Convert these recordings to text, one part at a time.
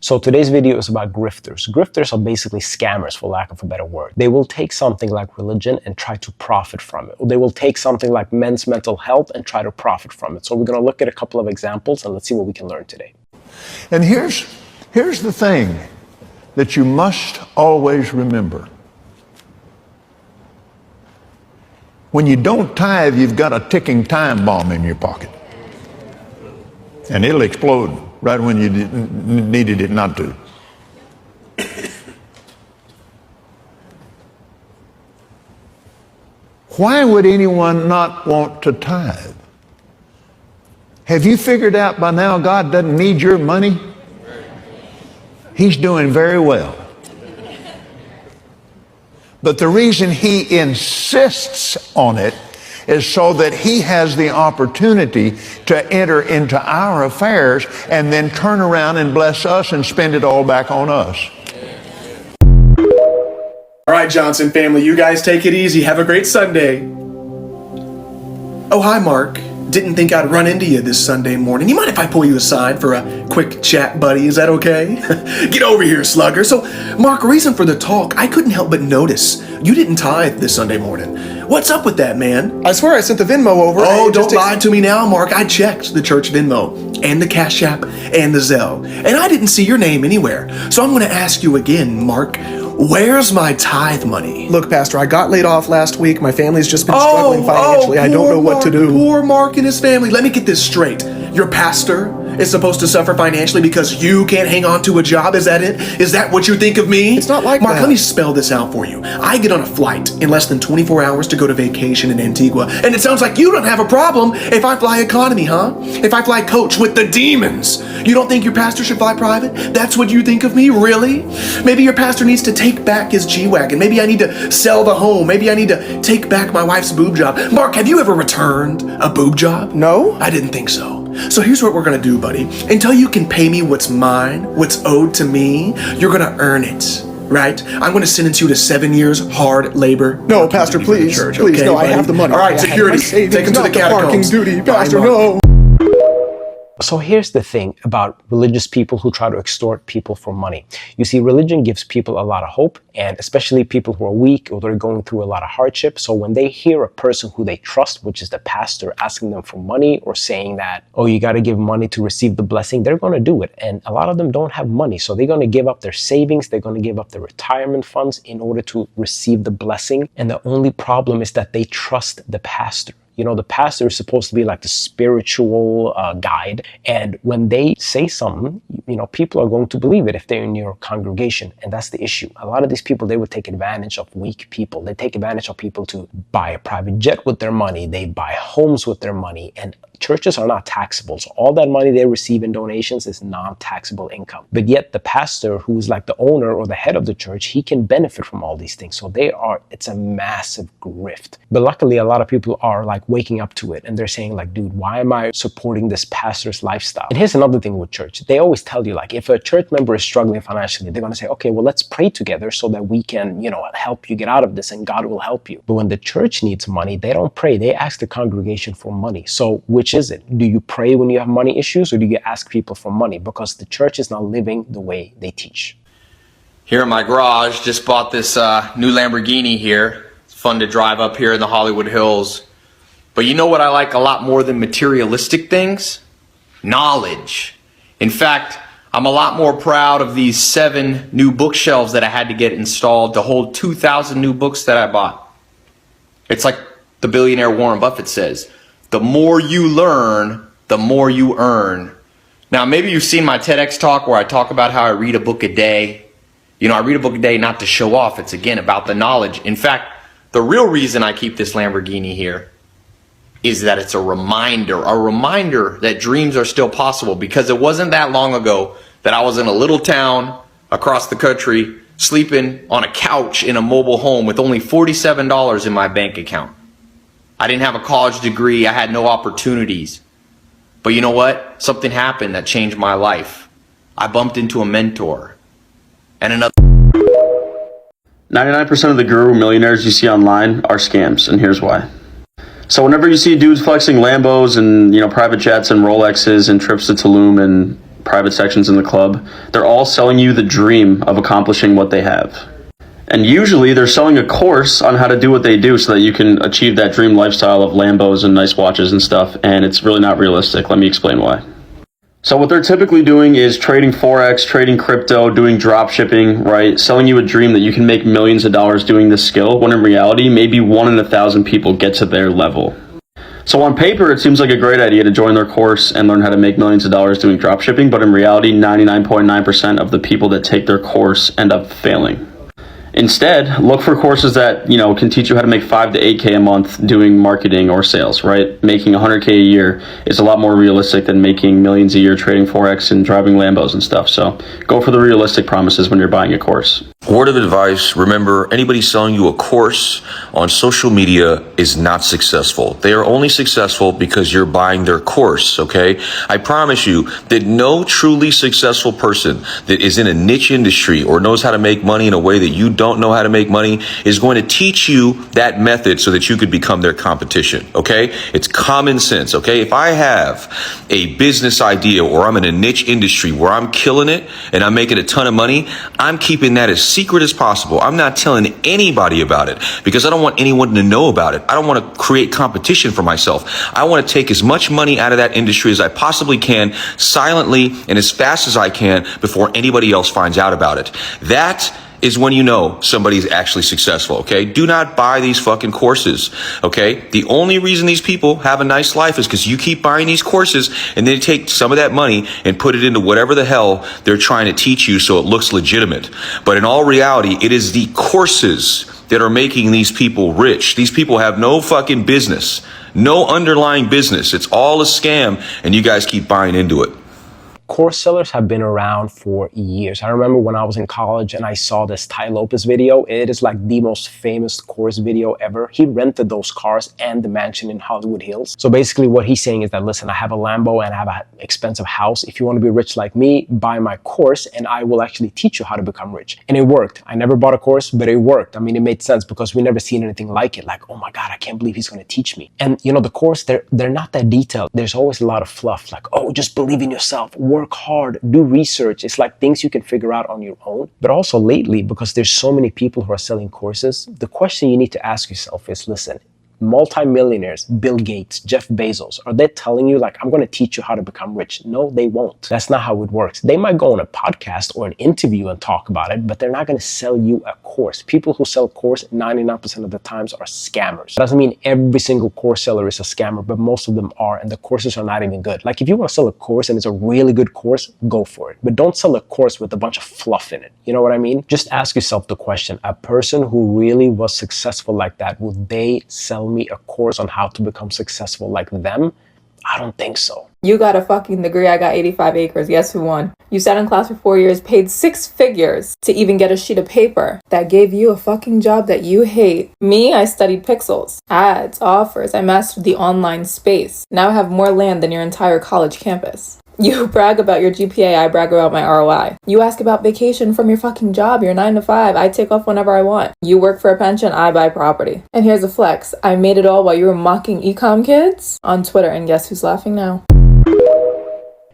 So today's video is about grifters. Grifters are basically scammers, for lack of a better word. They will take something like religion and try to profit from it. Or they will take something like men's mental health and try to profit from it. So we're going to look at a couple of examples and let's see what we can learn today. And here's the thing that you must always remember. When you don't tithe, you've got a ticking time bomb in your pocket. And it'll explode right when you needed it not to. Why would anyone not want to tithe? Have you figured out by now God doesn't need your money? He's doing very well. But the reason he insists on it is so that he has the opportunity to enter into our affairs and then turn around and bless us and spend it all back on us. All right, Johnson family, you guys take it easy. Have a great Sunday. Oh, hi, Mark. Didn't think I'd run into you this Sunday morning. You mind if I pull you aside for a quick chat, buddy? Is that okay? Get over here, slugger. So, Mark, reason for the talk, I couldn't help but notice you didn't tithe this Sunday morning. What's up with that, man? I swear I sent the Venmo over. Oh, don't lie to me now, Mark. I checked the church Venmo and the Cash App and the Zelle, and I didn't see your name anywhere. So I'm going to ask you again, Mark. Where's my tithe money? Look, Pastor, I got laid off last week. My family's just been struggling financially. I don't know what to do. Poor Mark and his family. Let me get this straight. Your pastor is supposed to suffer financially because you can't hang on to a job? Is that it? Is that what you think of me? It's not like Mark, that. let me spell this out for you. I get on a flight in less than 24 hours to go to vacation in Antigua, and it sounds like you don't have a problem if I fly economy, huh? If I fly coach with the demons. You don't think your pastor should fly private? That's what you think of me? Really? Maybe your pastor needs to take back his G-Wagon. Maybe I need to sell the home. Maybe I need to take back my wife's boob job. Mark, have you ever returned a boob job? No. I didn't think so. So here's what we're gonna do, buddy. Until you can pay me what's mine, what's owed to me, you're gonna earn it, right? I'm gonna sentence you to 7 years hard labor. No, Pastor, please. Church, please, okay, no, buddy? I have the money. All right, security, take him to the catacombs. Parking duty, Pastor, Bye, Mark. no. So here's the thing about religious people who try to extort people for money. You see, religion gives people a lot of hope, and especially people who are weak or they're going through a lot of hardship. So when they hear a person who they trust, which is the pastor, asking them for money or saying that, oh, you got to give money to receive the blessing, they're going to do it. And a lot of them don't have money. So they're going to give up their savings. They're going to give up their retirement funds in order to receive the blessing. And the only problem is that they trust the pastor. You know, the pastor is supposed to be like the spiritual guide. And when they say something, you know, people are going to believe it if they're in your congregation. And that's the issue. A lot of these people, they would take advantage of weak people. They take advantage of people to buy a private jet with their money. They buy homes with their money. And churches are not taxable. So all that money they receive in donations is non-taxable income. But yet the pastor, who's like the owner or the head of the church, he can benefit from all these things. So it's a massive grift. But luckily, a lot of people are like waking up to it and they're saying like, dude, why am I supporting this pastor's lifestyle? And here's another thing with church. They always tell you, like, if a church member is struggling financially, they're going to say, okay, well, let's pray together so that we can, you know, help you get out of this and God will help you. But when the church needs money, they don't pray. They ask the congregation for money. So which is it? Do you pray when you have money issues or do you ask people for money? Because the church is not living the way they teach. Here in my garage, just bought this new Lamborghini here. It's fun to drive up here in the Hollywood Hills. But you know what I like a lot more than materialistic things? Knowledge. In fact, I'm a lot more proud of these 7 new bookshelves that I had to get installed to hold 2,000 new books that I bought. It's like the billionaire Warren Buffett says, the more you learn, the more you earn. Now, maybe you've seen my TEDx talk where I talk about how I read a book a day. You know, I read a book a day not to show off. It's, again, about the knowledge. In fact, the real reason I keep this Lamborghini here is that it's a reminder that dreams are still possible, because it wasn't that long ago that I was in a little town across the country sleeping on a couch in a mobile home with only $47 in my bank account. I didn't have a college degree. I had no opportunities. But you know what? Something happened that changed my life. I bumped into a mentor. And another 99% of the guru millionaires you see online are scams, and here's why. So whenever you see dudes flexing Lambos and, you know, private jets and Rolexes and trips to Tulum and private sections in the club, they're all selling you the dream of accomplishing what they have. And usually they're selling a course on how to do what they do so that you can achieve that dream lifestyle of Lambos and nice watches and stuff, and it's really not realistic. Let me explain why. So what they're typically doing is trading Forex, trading crypto, doing drop shipping, right? Selling you a dream that you can make millions of dollars doing this skill, when in reality, maybe 1 in 1,000 people get to their level. So on paper, it seems like a great idea to join their course and learn how to make millions of dollars doing drop shipping, but in reality, 99.9% of the people that take their course end up failing. Instead, look for courses that, can teach you how to make 5 to 8K a month doing marketing or sales, right? Making 100K a year is a lot more realistic than making millions a year trading Forex and driving Lambos and stuff. So go for the realistic promises when you're buying a course. Word of advice, remember, anybody selling you a course on social media is not successful. They are only successful because you're buying their course, okay? I promise you that no truly successful person that is in a niche industry or knows how to make money in a way that you don't know how to make money is going to teach you that method so that you could become their competition, okay? It's common sense, okay? If I have a business idea or I'm in a niche industry where I'm killing it and I'm making a ton of money, I'm keeping that as secret as possible. I'm not telling anybody about it because I don't want anyone to know about it. I don't want to create competition for myself. I want to take as much money out of that industry as I possibly can, silently and as fast as I can before anybody else finds out about it. That is when you know somebody's actually successful, okay? Do not buy these fucking courses, okay? The only reason these people have a nice life is because you keep buying these courses and then take some of that money and put it into whatever the hell they're trying to teach you so it looks legitimate. But in all reality, it is the courses that are making these people rich. These people have no fucking business, no underlying business. It's all a scam and you guys keep buying into it. Course sellers have been around for years. I remember when I was in college and I saw this Tai Lopez video. It is like the most famous course video ever. He rented those cars and the mansion in Hollywood Hills. So basically what he's saying is that, listen, I have a Lambo and I have an expensive house. If you want to be rich like me, buy my course and I will actually teach you how to become rich. And it worked. I never bought a course, but it worked. I mean, it made sense because we never seen anything like it. Like, oh my God, I can't believe he's going to teach me. And the course, they're not that detailed. There's always a lot of fluff like, oh, just believe in yourself, work hard, do research. It's like things you can figure out on your own. But also lately, because there's so many people who are selling courses, the question you need to ask yourself is, listen, multimillionaires, Bill Gates, Jeff Bezos, are they telling you like, I'm going to teach you how to become rich? No, they won't. That's not how it works. They might go on a podcast or an interview and talk about it, but they're not going to sell you a course. People who sell course 99% of the times are scammers. That doesn't mean every single course seller is a scammer, but most of them are, and the courses are not even good. Like if you want to sell a course and it's a really good course, go for it. But don't sell a course with a bunch of fluff in it. You know what I mean? Just ask yourself the question, a person who really was successful like that, would they sell me a course on how to become successful like them? I don't think so. You got a fucking degree, I got 85 acres. Guess who won? You sat in class for 4 years, paid 6 figures to even get a sheet of paper that gave you a fucking job that you hate. Me, I studied pixels, ads, offers. I mastered the online space. Now I have more land than your entire college campus. You brag about your GPA, I brag about my ROI. You ask about vacation from your fucking job, your 9 to 5, I take off whenever I want. You work for a pension, I buy property. And here's a flex, I made it all while you were mocking ecom kids on Twitter, and guess who's laughing now?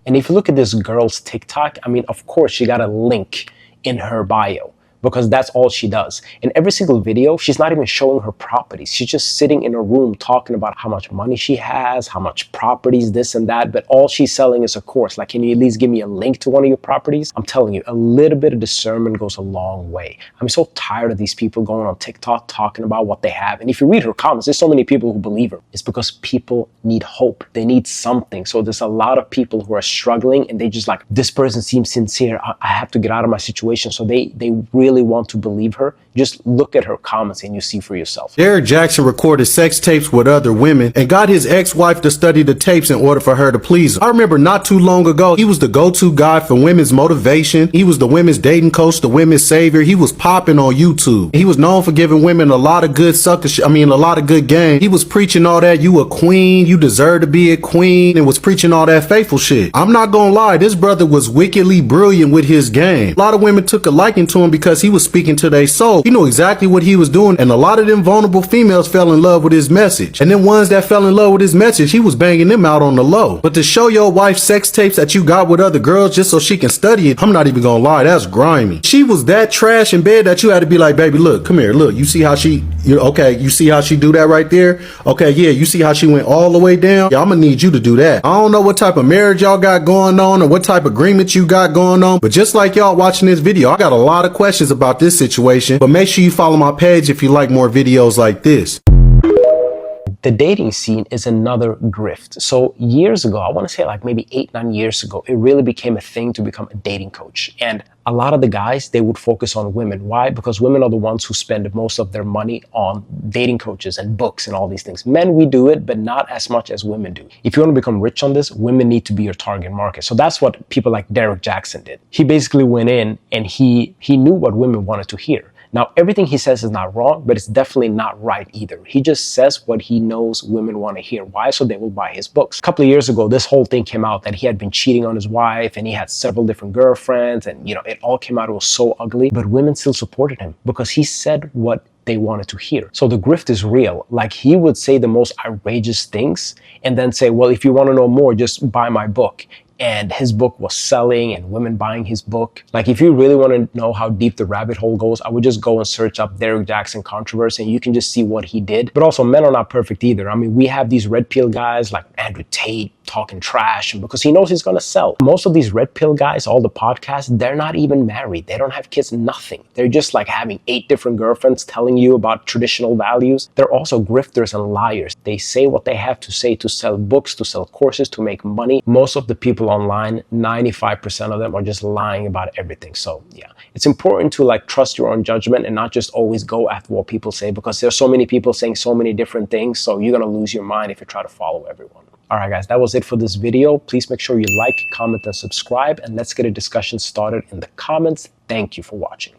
And if you look at this girl's TikTok, I mean, of course she got a link in her bio, because that's all she does. In every single video, she's not even showing her properties. She's just sitting in a room talking about how much money she has, how much properties, this and that, but all she's selling is a course. Like, can you at least give me a link to one of your properties? I'm telling you, a little bit of discernment goes a long way. I'm so tired of these people going on TikTok talking about what they have. And if you read her comments, there's so many people who believe her. It's because people need hope. They need something. So there's a lot of people who are struggling and they just like, this person seems sincere. I have to get out of my situation. So they really want to believe her. Just look at her comments and you see for yourself. Derek Jackson recorded sex tapes with other women and got his ex-wife to study the tapes in order for her to please him. I remember not too long ago, he was the go-to guy for women's motivation. He was the women's dating coach, the women's savior. He was popping on YouTube. He was known for giving women a lot of good a lot of good game. He was preaching all that you a queen, you deserve to be a queen, and was preaching all that faithful shit. I'm not gonna lie, this brother was wickedly brilliant with his game. A lot of women took a liking to him because he was speaking to their soul. He knew exactly what he was doing, and a lot of them vulnerable females fell in love with his message. And then ones that fell in love with his message, he was banging them out on the low. But to show your wife sex tapes that you got with other girls just so she can study it, I'm not even gonna lie, that's grimy. She was that trash in bed that you had to be like, baby, look, come here, look, you see how she, you see how she do that right there? Okay, yeah, you see how she went all the way down? Yeah, I'm gonna need you to do that. I don't know what type of marriage y'all got going on or what type of agreement you got going on, but just like y'all watching this video, I got a lot of questions about this situation, but make sure you follow my page if you like more videos like this. The dating scene is another grift. So years ago, I want to say like maybe 8-9 years ago, it really became a thing to become a dating coach. And a lot of the guys, they would focus on women. Why? Because women are the ones who spend most of their money on dating coaches and books and all these things. Men, we do it, but not as much as women do. If you want to become rich on this, women need to be your target market. So that's what people like Derek Jackson did. He basically went in and he knew what women wanted to hear. Now, everything he says is not wrong, but it's definitely not right either. He just says what he knows women want to hear. Why? So they will buy his books. A couple of years ago, this whole thing came out that he had been cheating on his wife and he had several different girlfriends, and it all came out. It was so ugly, but women still supported him because he said what they wanted to hear. So the grift is real. Like, he would say the most outrageous things and then say, well, if you want to know more, just buy my book. And his book was selling and women buying his book. Like, if you really want to know how deep the rabbit hole goes, I would just go and search up Derek Jackson controversy and you can just see what he did. But also, men are not perfect either. I mean, we have these red pill guys like Andrew Tate talking trash because he knows he's going to sell. Most of these red pill guys, all the podcasts, they're not even married. They don't have kids, nothing. They're just like having 8 different girlfriends telling you about traditional values. They're also grifters and liars. They say what they have to say to sell books, to sell courses, to make money. Most of the people online, 95% of them are just lying about everything. So yeah, it's important to like trust your own judgment and not just always go after what people say, because there's so many people saying so many different things. So you're going to lose your mind if you try to follow everyone. All right, guys, that was it for this video. Please make sure you like, comment, and subscribe, and let's get a discussion started in the comments. Thank you for watching.